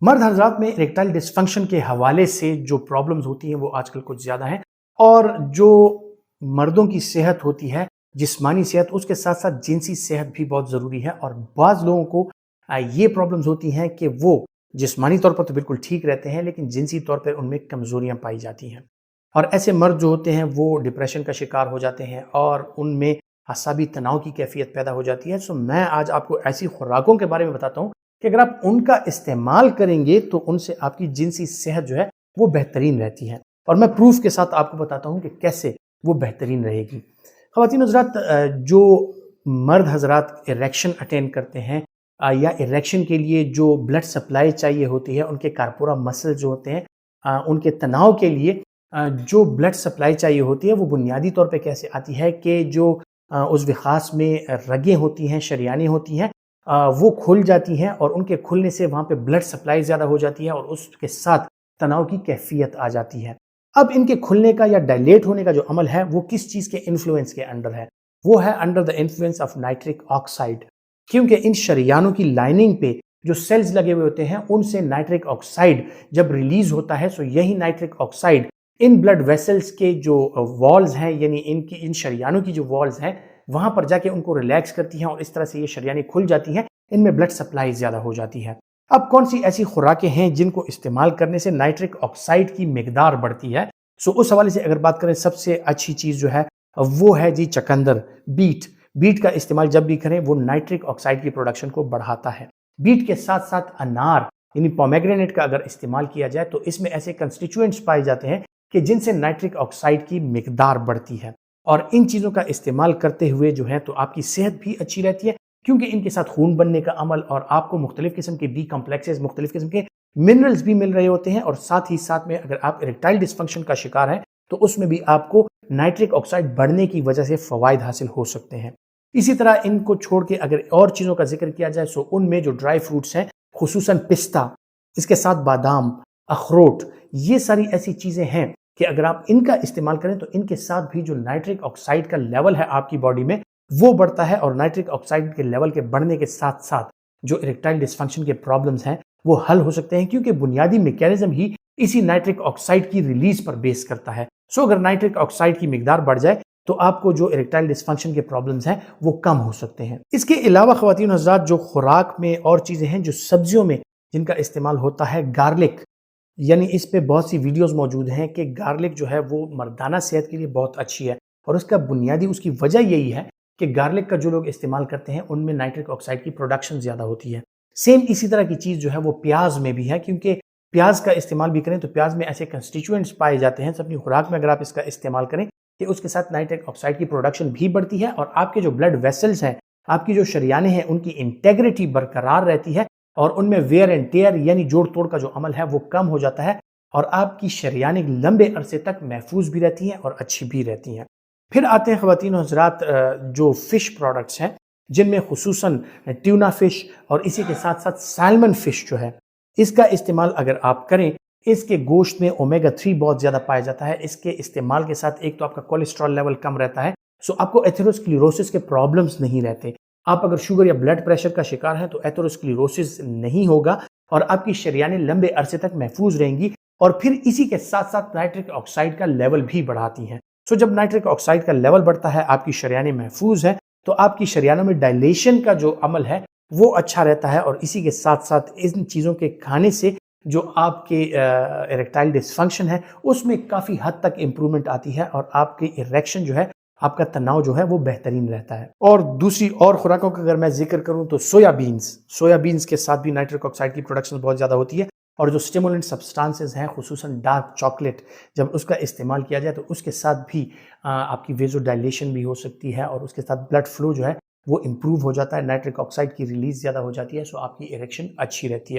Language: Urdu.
مرد حضرات میں اریکٹائل ڈسفنکشن کے حوالے سے جو پرابلمز ہوتی ہیں وہ آج کل کچھ زیادہ ہیں، اور جو مردوں کی صحت ہوتی ہے، جسمانی صحت، اس کے ساتھ ساتھ جنسی صحت بھی بہت ضروری ہے۔ اور بعض لوگوں کو یہ پرابلمز ہوتی ہیں کہ وہ جسمانی طور پر تو بالکل ٹھیک رہتے ہیں، لیکن جنسی طور پر ان میں کمزوریاں پائی جاتی ہیں، اور ایسے مرد جو ہوتے ہیں وہ ڈپریشن کا شکار ہو جاتے ہیں اور ان میں اعصابی تناؤ کی کیفیت پیدا ہو جاتی ہے۔ میں آج آپ کو ایسی خوراکوں کے بارے میں بتاتا ہوں کہ اگر آپ ان کا استعمال کریں گے تو ان سے آپ کی جنسی صحت جو ہے وہ بہترین رہتی ہے، اور میں پروف کے ساتھ آپ کو بتاتا ہوں کہ کیسے وہ بہترین رہے گی۔ خواتین حضرات، جو مرد حضرات اریکشن اٹینڈ کرتے ہیں یا اریکشن کے لیے جو بلڈ سپلائی چاہیے ہوتی ہے، ان کے کارپورا مسل جو ہوتے ہیں، ان کے تناؤ کے لیے جو بلڈ سپلائی چاہیے ہوتی ہے، وہ بنیادی طور پہ کیسے آتی ہے کہ جو عضو خاص میں رگیں ہوتی ہیں، شریانیں ہوتی ہیں، وہ کھل جاتی ہیں، اور ان کے کھلنے سے وہاں پہ بلڈ سپلائی زیادہ ہو جاتی ہے، اور اس کے ساتھ تناؤ کی کیفیت آ جاتی ہے۔ اب ان کے کھلنے کا یا ڈائلیٹ ہونے کا جو عمل ہے وہ کس چیز کے انفلوئنس کے انڈر ہے؟ وہ ہے under the influence of nitric oxide, کیونکہ ان شریانوں کی لائننگ پہ جو سیلز لگے ہوئے ہوتے ہیں، ان سے نائٹرک آکسائڈ جب ریلیز ہوتا ہے، یہی نائٹرک آکسائڈ ان بلڈ ویسلز کے جو والز ہیں، یعنی ان شریانوں کی جو والز ہیں، وہاں پر جا کے ان کو ریلیکس کرتی ہیں، اور اس طرح سے یہ شریانیں کھل جاتی ہیں، ان میں بلڈ سپلائی زیادہ ہو جاتی ہے۔ اب کون سی ایسی خوراکیں ہیں جن کو استعمال کرنے سے نائٹرک آکسائڈ کی مقدار بڑھتی ہے؟ اس حوالے سے اگر بات کریں، سب سے اچھی چیز جو ہے وہ ہے جی چقندر، بیٹ کا استعمال جب بھی کریں وہ نائٹرک آکسائڈ کی پروڈکشن کو بڑھاتا ہے۔ بیٹ کے ساتھ ساتھ انار یعنی پومیگرینیٹ کا اگر استعمال کیا جائے تو اس میں ایسے کنسٹیچوئنٹس پائے جاتے ہیں کہ جن سے نائٹرک آکسائڈ کی مقدار بڑھتی ہے، اور ان چیزوں کا استعمال کرتے ہوئے جو ہے تو آپ کی صحت بھی اچھی رہتی ہے، کیونکہ ان کے ساتھ خون بننے کا عمل، اور آپ کو مختلف قسم کے بی کمپلیکسز، مختلف قسم کے منرلز بھی مل رہے ہوتے ہیں، اور ساتھ ہی ساتھ میں اگر آپ اریکٹائل ڈسفنکشن کا شکار ہیں تو اس میں بھی آپ کو نائٹرک آکسائڈ بڑھنے کی وجہ سے فوائد حاصل ہو سکتے ہیں۔ اسی طرح ان کو چھوڑ کے اگر اور چیزوں کا ذکر کیا جائے تو ان میں جو ڈرائی فروٹس ہیں، خصوصاً پستہ، اس کے ساتھ بادام، اخروٹ، یہ ساری ایسی چیزیں ہیں کہ اگر آپ ان کا استعمال کریں تو ان کے ساتھ بھی جو نائٹرک آکسائڈ کا لیول ہے آپ کی باڈی میں وہ بڑھتا ہے، اور نائٹرک آکسائڈ کے لیول کے بڑھنے کے ساتھ ساتھ جو اریکٹائل ڈسفنکشن کے پرابلمز ہیں وہ حل ہو سکتے ہیں، کیونکہ بنیادی میکینزم ہی اسی نائٹرک آکسائڈ کی ریلیز پر بیس کرتا ہے۔ اگر نائٹرک آکسائڈ کی مقدار بڑھ جائے تو آپ کو جو اریکٹائل ڈسفنکشن کے پرابلمز ہیں وہ کم ہو سکتے ہیں۔ اس کے علاوہ خواتین حضرات، جو خوراک میں اور چیزیں ہیں جو سبزیوں میں جن کا استعمال ہوتا ہے، گارلک، یعنی اس پہ بہت سی ویڈیوز موجود ہیں کہ گارلک جو ہے وہ مردانہ صحت کے لیے بہت اچھی ہے، اور اس کا بنیادی اس کی وجہ یہی ہے کہ گارلک کا جو لوگ استعمال کرتے ہیں ان میں نائٹرک آکسائڈ کی پروڈکشن زیادہ ہوتی ہے۔ سیم اسی طرح کی چیز جو ہے وہ پیاز میں بھی ہے، کیونکہ پیاز کا استعمال بھی کریں تو پیاز میں ایسے کنسٹیچوئنٹس پائے جاتے ہیں، اپنی خوراک میں اگر آپ اس کا استعمال کریں کہ اس کے ساتھ نائٹرک آکسائڈ کی پروڈکشن بھی بڑھتی ہے، اور آپ کے جو بلڈ ویسلز ہیں، آپ کی جو شریانیں ہیں، ان کی انٹیگریٹی برقرار رہتی ہے، اور ان میں ویئر اینڈ ٹیئر یعنی جوڑ توڑ کا جو عمل ہے وہ کم ہو جاتا ہے، اور آپ کی شریانیں لمبے عرصے تک محفوظ بھی رہتی ہیں اور اچھی بھی رہتی ہیں۔ پھر آتے ہیں خواتین و حضرات جو فش پروڈکٹس ہیں، جن میں خصوصاً ٹیونا فش اور اسی کے ساتھ ساتھ سیلمن فش جو ہے، اس کا استعمال اگر آپ کریں، اس کے گوشت میں اومیگا 3 بہت زیادہ پایا جاتا ہے۔ اس کے استعمال کے ساتھ ایک تو آپ کا کولیسٹرول لیول کم رہتا ہے، آپ کو ایتھیروسکلیروسس کے پرابلمز نہیں رہتے۔ آپ اگر شوگر یا بلڈ پریشر کا شکار ہیں تو ایتھیروسکلیروسس نہیں ہوگا، اور آپ کی شریانیں لمبے عرصے تک محفوظ رہیں گی، اور پھر اسی کے ساتھ ساتھ نائٹرک آکسائڈ کا لیول بھی بڑھاتی ہیں۔ جب نائٹرک آکسائڈ کا لیول بڑھتا ہے، آپ کی شریانیں محفوظ ہیں، تو آپ کی شریانوں میں ڈائلیشن کا جو عمل ہے وہ اچھا رہتا ہے، اور اسی کے ساتھ ساتھ ان چیزوں کے کھانے سے جو آپ کے اریکٹائل ڈسفنکشن ہے اس میں کافی حد تک امپرومنٹ آتی ہے، اور آپ کی اریکشن جو ہے، آپ کا تناؤ جو ہے وہ بہترین رہتا ہے۔ اور دوسری اور خوراکوں کا اگر میں ذکر کروں تو سویا بینز کے ساتھ بھی نائٹرک آکسائڈ کی پروڈکشن بہت زیادہ ہوتی ہے، اور جو سٹیمولنٹ سبسٹانسز ہیں، خصوصاً ڈارک چاکلیٹ، جب اس کا استعمال کیا جائے تو اس کے ساتھ بھی آپ کی ویزو ڈائلیشن بھی ہو سکتی ہے، اور اس کے ساتھ بلڈ فلو جو ہے وہ امپروو ہو جاتا ہے، نائٹرک آکسائڈ کی ریلیز زیادہ ہو جاتی ہے، آپ کی اریکشن اچھی رہتی ہے۔